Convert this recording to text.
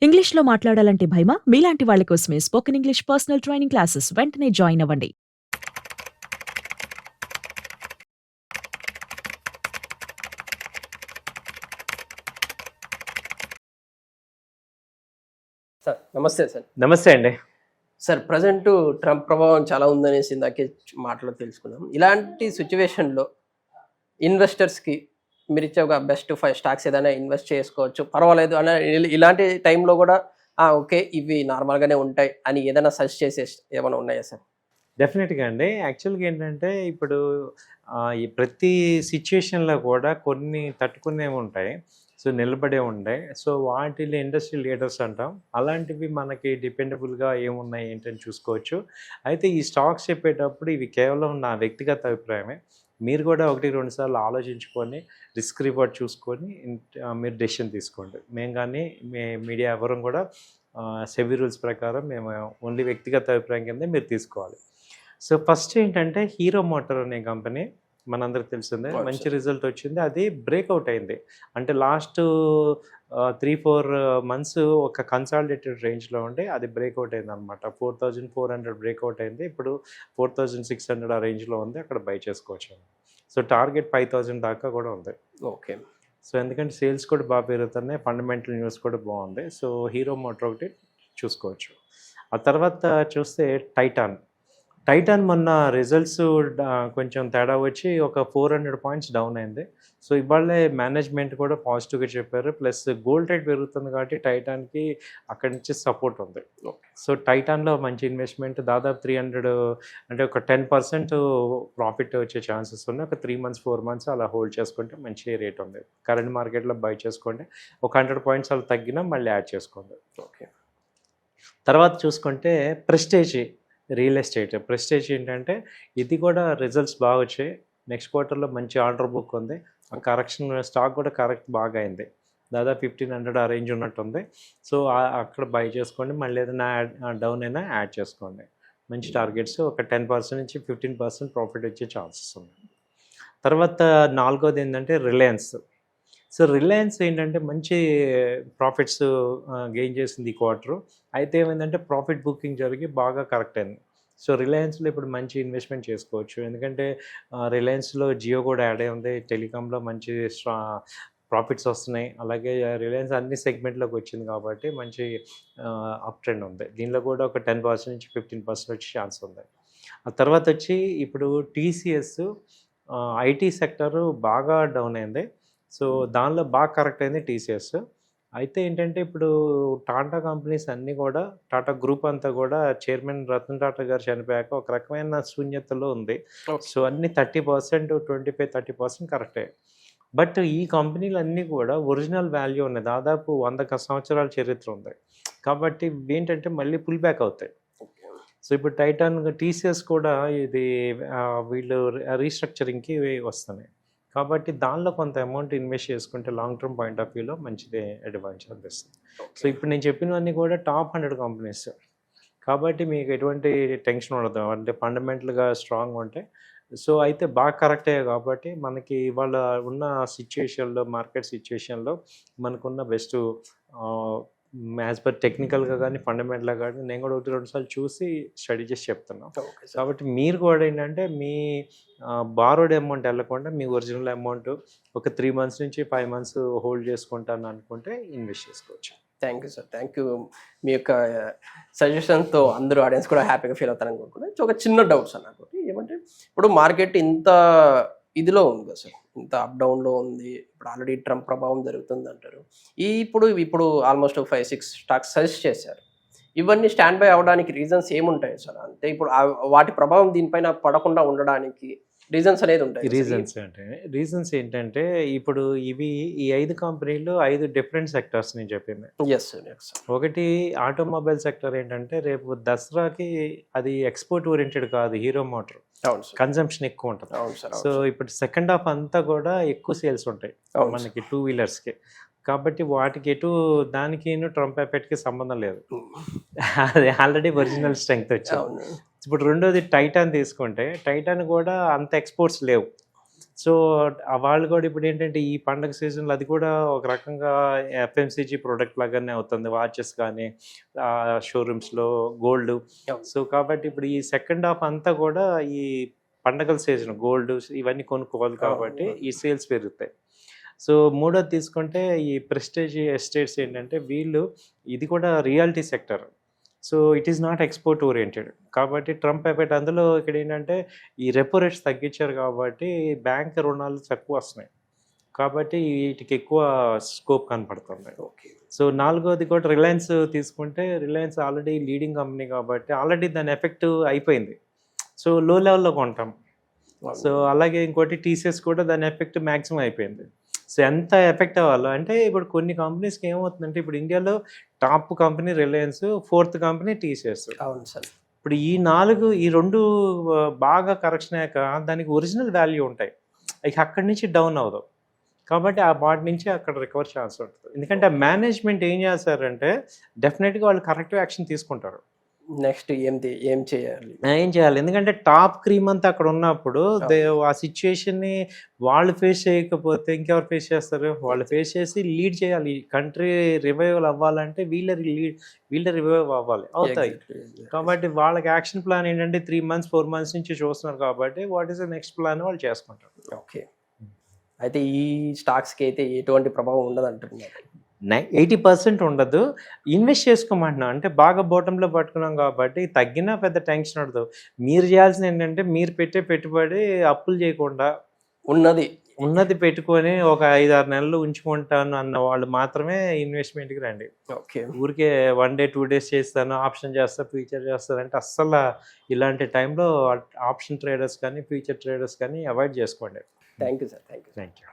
ఇంగ్లీష్‌లో మాట్లాడాలంటే భయమా? మీలాంటి వాళ్ళ కోసమే spoken English personal training classes వెంటనే జాయిన్ అవ్వండి. సార్ నమస్తే సార్. నమస్తే అండి. సార్ ప్రెజెంటు ట్రంప్ ప్రభావం చాలా ఉందనేసి ఇందాకే మాటలో తెలుసుకున్నాం. ఇలాంటి సిట్యుయేషన్‌లో ఇన్వెస్టర్స్‌కి మీరిచ్చే ఒక బెస్ట్ 5 స్టాక్స్ ఏదైనా ఇన్వెస్ట్ చేసుకోవచ్చు. పర్వాలేదు అనే ఇలాంటి టైంలో గూడా ఓకే. ఇవి నార్మల్‌గానే ఉంటాయి అని ఏదైనా సజెస్ట్ చేసేసి ఏమైనా ఉన్నాయా సార్? డెఫినెట్‌గా అండి. యాక్చువల్‌గా ఏంటంటే ఇప్పుడు ఈ ప్రతి సిట్యుయేషన్‌లో కూడా కొన్ని తట్టుకునేవి ఉంటాయి. సో, నిలబడేవి ఉంటాయి. సో, వాటిలో ఇండస్ట్రీ లీడర్స్ అంటాం. అలాంటివి మనకి డిపెండబుల్‌గా ఏమున్నాయి ఏంటని చూసుకోవచ్చు. అయితే ఈ స్టాక్స్ చెప్పేటప్పుడు ఇవి కేవలం నా వ్యక్తిగత అభిప్రాయమే. మీరు కూడా 1, 2 సార్లు ఆలోచించుకొని రిస్క్ రివార్డ్ చూసుకొని మీరు డెసిషన్ తీసుకోండి. మేము గానీ మీడియా ఎవరం కూడా సెబీ రూల్స్ ప్రకారం మేము ఓన్లీ వ్యక్తిగత అభిప్రాయం కిందే మీరు తీసుకోవాలి. సో, ఫస్ట్ ఏంటంటే హీరో మోటార్ అనే కంపెనీ మనందరికి తెలిసిందే. అవును మంచి సార్. రిజల్ట్ వచ్చింది. అది బ్రేక్అవుట్ అయింది. అంటే లాస్ట్ 3, 4 మంత్స్ ఒక కన్సాలిడేటెడ్ రేంజ్‌లో ఉండి అది బ్రేక్అవుట్ అయిందనమాట. 4400 బ్రేక్అవుట్ అయింది. ఇప్పుడు 4600 ఆ రేంజ్‌లో ఉంది. అక్కడ బై చేసుకోవచ్చు. సో, టార్గెట్ 5000 దాకా కూడా ఉంది. ఓకే. సో, ఎందుకంటే సేల్స్ కూడా బాగా పెరుగుతున్నాయి. ఫండమెంటల్ న్యూస్ కూడా బాగుంది. సో, హీరో మోటార్ ఒకటి చూసుకోవచ్చు. ఆ తర్వాత చూస్తే టైటాన్. టైటాన్ మొన్న రిజల్ట్స్ కొంచెం తేడా వచ్చి ఒక 400 పాయింట్స్ డౌన్ అయింది. సో, ఇవాళే మేనేజ్మెంట్ కూడా పాజిటివ్‌గా చెప్పారు. ప్లస్ గోల్డ్ రేట్ పెరుగుతుంది కాబట్టి టైటాన్‌కి అక్కడి నుంచి సపోర్ట్ ఉంది. ఓకే. సో, టైటాన్‌లో మంచి ఇన్వెస్ట్‌మెంట్ దాదాపు 300 అంటే ఒక 10% ప్రాఫిట్ వచ్చే ఛాన్సెస్ ఉన్నాయి. ఒక 3 మంత్స్, 4 మంత్స్ అలా హోల్డ్ చేసుకుంటే మంచి రేట్ ఉంది. కరెంట్ మార్కెట్‌లో బై చేసుకోండి. ఒక 100 పాయింట్స్ అలా తగ్గినా మళ్ళీ యాడ్ చేసుకోండి. ఓకే. తర్వాత చూసుకుంటే ప్రెస్టేజ్ రియల్ ఎస్టేట్. ప్రెస్టేజ్ ఏంటంటే ఇది కూడా రిజల్ట్స్ బాగా వచ్చాయి. నెక్స్ట్ క్వార్టర్‌లో మంచి ఆర్డర్ బుక్ ఉంది. ఆ కరెక్షన్ స్టాక్ కూడా కరెక్ట్ బాగా అయింది. దాదాపు 1500 ఆ రేంజ్ ఉన్నట్టుంది. సో, అక్కడ బై చేసుకోండి. మళ్ళీ ఏదైనా డౌన్ అయినా యాడ్ చేసుకోండి. మంచి టార్గెట్స్ ఒక 10% నుంచి 15% ప్రాఫిట్ వచ్చే ఛాన్సెస్ ఉన్నాయి. తర్వాత నాలుగోది ఏంటంటే రిలయన్స్. సో, రిలయన్స్ ఏంటంటే మంచి ప్రాఫిట్స్ గెయిన్ చేసింది ఈ క్వార్టరు. అయితే ఏమైందంటే ప్రాఫిట్ బుకింగ్ జరిగి బాగా కరెక్ట్ అయింది. సో, రిలయన్స్‌లో ఇప్పుడు మంచి ఇన్వెస్ట్‌మెంట్ చేసుకోవచ్చు. ఎందుకంటే రిలయన్స్‌లో జియో కూడా యాడ్ అయి ఉంది. టెలికామ్‌లో మంచి ప్రాఫిట్స్ వస్తున్నాయి. అలాగే రిలయన్స్ అన్ని సెగ్మెంట్‌లోకి వచ్చింది కాబట్టి మంచి అప్ ట్రెండ్ ఉంది. దీనిలో కూడా ఒక 10% నుంచి 15% వచ్చే ఛాన్స్ ఉంది. ఆ తర్వాత వచ్చి ఇప్పుడు టీసీఎస్ ఐటీ సెక్టారు బాగా డౌన్ అయింది. సో, దానిలో బాగా కరెక్ట్ అయింది టీసీఎస్. అయితే ఏంటంటే ఇప్పుడు టాటా కంపెనీస్ అన్నీ కూడా టాటా గ్రూప్ అంతా కూడా చైర్మన్ రతన్ టాటా గారు చనిపోయాక ఒక రకమైన శూన్యతలో ఉంది. ఓకే. సో, అన్నీ 30%, 25, 30% కరెక్టే. బట్ ఈ కంపెనీలన్నీ కూడా ఒరిజినల్ వాల్యూ ఉన్నాయి. దాదాపు 100 సంవత్సరాల చరిత్ర ఉంది. కాబట్టి ఇవేంటంటే మళ్ళీ పుల్ బ్యాక్ అవుతాయి. సో, ఇప్పుడు టైటాన్, టీసీఎస్ కూడా ఇది వీళ్ళు రీస్ట్రక్చరింగ్‌కి వస్తున్నాయి. కాబట్టి దానిలో కొంత అమౌంట్ ఇన్వెస్ట్ చేసుకుంటే లాంగ్ టర్మ్ పాయింట్ ఆఫ్ వ్యూలో మంచిదే అడ్వాంటేజ్ అనిపిస్తుంది. సో, ఇప్పుడు నేను చెప్పినవన్నీ కూడా టాప్ 100 కంపెనీస్. కాబట్టి మీకు ఎటువంటి టెన్షన్ ఉండదు. అంటే ఫండమెంటల్‌గా స్ట్రాంగ్‌గా ఉంటాయి. సో, అయితే బాగా కరెక్ట్ అయ్యాయి కాబట్టి మనకి ఇవాళ ఉన్న సిట్యుయేషన్‌లో, మార్కెట్ సిట్యుయేషన్‌లో మనకున్న బెస్ట్ ఆహ్, యాజ్ పర్ టెక్నికల్‌గా గానీ, ఫండమెంటల్‌గా గానీ నేను కూడా 1, 2 సార్లు చూసి స్టడీ చేసి చెప్తున్నా. Okay sir. కాబట్టి మీరు కూడా ఏంటంటే మీ బారోడ్ అమౌంట్ ఎళ్ళకుండా మీ ఒరిజినల్ అమౌంట్ ఒక 3 మంత్స్ నుంచి 5 మంత్స్ హోల్డ్ చేసుకుంటాను అనుకుంటే ఇన్వెస్ట్ చేసుకోవచ్చు. Thank you sir. Thank you. మీ యొక్క సజెషన్‌తో అందరూ ఆడియన్స్ కూడా హ్యాపీగా ఫీల్ అవుతారని కోరుకుంటున్నాను. సో, ఒక చిన్న డౌట్ సార్ నాకోటి. ఏమంటే ఇప్పుడు మార్కెట్ ఇంత ఇదిలో ఉంది కదా సార్. ఇంత అప్ డౌన్‌లో ఉంది. ఇప్పుడు ఆల్రెడీ ట్రంప్ ప్రభావం జరుగుతుందంటారు. ఇప్పుడు ఆల్మోస్ట్ 5, 6 స్టాక్స్ సజెస్ట్ చేశారు. ఇవన్నీ స్టాండ్ బై అవ్వడానికి రీజన్స్ ఏముంటాయి సార్? అంటే ఇప్పుడు వాటి ప్రభావం దీనిపైన పడకుండా ఉండడానికి రీజన్స్ అనేది ఉంటాయి కదా సార్? రీజన్స్ ఏంటంటే ఇప్పుడు ఈ 5 కంపెనీలు 5 డిఫరెంట్ సెక్టార్స్ నేను చెప్పింది. Yes sir. Yes sir. ఒకటి ఆటోమొబైల్ సెక్టర్ ఏంటంటే రేపు దసరాకి అది ఎక్స్‌పోర్ట్ ఓరియెంటెడ్ కాదు హీరో మోటార్. అవును సార్. కన్జంప్షన్ ఎక్కువ ఉంటది. అవును సార్. సో, అవును సార్. ఇప్పుడు సెకండ్ హాఫ్ అంతా కూడా ఎక్కువ సేల్స్ ఉంటాయి అవును సార్. మనకి 2 వీలర్స్‌కి. కాబట్టి వాటికి ట్రంప్ ఎఫెక్ట్‌కి సంబంధం లేదు. అది ఆల్రెడీ ఒరిజినల్ స్ట్రెంగ్త్ వచ్చింది. అవును. ఇప్పుడు రెండోది టైటాన్ తీసుకుంటే టైటాన్ కూడా అంత ఎక్స్‌పోర్ట్స్ లేవు. సో వాళ్ళు కూడా ఇప్పుడు ఏంటంటే ఈ పండగ సీజన్లో అది కూడా ఒక రకంగా ఎఫ్ఎంసీజీ ప్రోడక్ట్ లాగానే అవుతుంది, వాచెస్ కానీ షోరూమ్స్లో గోల్డ్. సో కాబట్టి ఇప్పుడు ఈ సెకండ్ హాఫ్ అంతా కూడా ఈ పండగల సీజన్ గోల్డ్ ఇవన్నీ కొనుక్కోవాలి కాబట్టి ఈ సేల్స్ పెరుగుతాయి. సో మూడోది తీసుకుంటే ఈ ప్రెస్టేజ్ ఎస్టేట్స్ ఏంటంటే వీళ్ళు ఇది కూడా reality sector. So it is not export oriented కాబట్టి ట్రంప్ ఎఫెక్ట్ అందులో ఇక్కడ ఏంటంటే ఈ రెపో రేట్స్ తగ్గించారు కాబట్టి బ్యాంక్ రుణాలు తక్కువ వస్తున్నాయి కాబట్టి వీటికి ఎక్కువ స్కోప్ కనపడుతుంది. ఓకే. సో నాలుగోది కూడా రిలయన్స్ తీసుకుంటే రిలయన్స్ ఆల్రెడీ లీడింగ్ కంపెనీ కాబట్టి ఆల్రెడీ దాని ఎఫెక్ట్ అయిపోయింది. సో లో లెవెల్లో కొంటాం. సో అలాగే ఇంకోటి టీసీఎస్ కూడా దాని ఎఫెక్ట్ మ్యాక్సిమం అయిపోయింది. సో ఎంత ఎఫెక్ట్ అవ్వాలో అంటే ఇప్పుడు కొన్ని కంపెనీస్కి ఏమవుతుందంటే ఇప్పుడు ఇండియాలో top company Reliance, fourth company TCS. అవును సార్. ఇప్పుడు ఈ రెండు బాగా కరెక్షన్ అయ్యాక దానికి ఒరిజినల్ వాల్యూ ఉంటాయి, ఇక అక్కడి నుంచి డౌన్ అవ్వదు కాబట్టి ఆ వాటి నుంచి అక్కడ రికవర్ ఛాన్స్ ఉంటుంది. ఎందుకంటే ఆ మేనేజ్మెంట్ ఏం చేస్తారంటే డెఫినెట్గా వాళ్ళు కరెక్టివ్ యాక్షన్ తీసుకుంటారు. నెక్స్ట్ ఏం చేయాలి ఎందుకంటే టాప్ క్రీమ్ అంతా అక్కడ ఉన్నప్పుడు ఆ సిచ్యుయేషన్ని వాళ్ళు ఫేస్ చేయకపోతే ఇంకెవరు ఫేస్ చేస్తారు? వాళ్ళు ఫేస్ చేసి లీడ్ చేయాలి. కంట్రీ రివైవల్ అవ్వాలంటే వీళ్ళ రివైవ్ అవుతాయి కాబట్టి వాళ్ళకి యాక్షన్ ప్లాన్ ఏంటంటే 3 months 4 months నుంచి చూస్తున్నారు కాబట్టి what is the next plan వాళ్ళు చేసుకుంటారు. ఓకే. అయితే ఈ స్టాక్స్కి అయితే ఎటువంటి ప్రభావం ఉండదు అంటున్నారు? 80% ఉండదు. ఇన్వెస్ట్ చేసుకోమంటున్నాం అంటే బాగా బోటంలో పట్టుకున్నాం కాబట్టి తగ్గినా పెద్ద టెన్షన్ ఉండదు. మీరు చేయాల్సింది ఏంటంటే మీరు పెట్టే పెట్టుబడి అప్పులు చేయకుండా ఉన్నది పెట్టుకొని ఒక 5-6 నెలలు ఉంచుకుంటాను అన్న వాళ్ళు మాత్రమే ఇన్వెస్ట్మెంట్కి రండి. ఓకే. ఊరికే 1 day 2 days చేస్తాను, ఆప్షన్ చేస్తా, ఫ్యూచర్ చేస్తానంటే అస్సలు ఇలాంటి టైంలో ఆప్షన్ ట్రేడర్స్ కానీ ఫ్యూచర్ ట్రేడర్స్ కానీ అవాయిడ్ చేసుకోండి. Thank you sir. Thank you.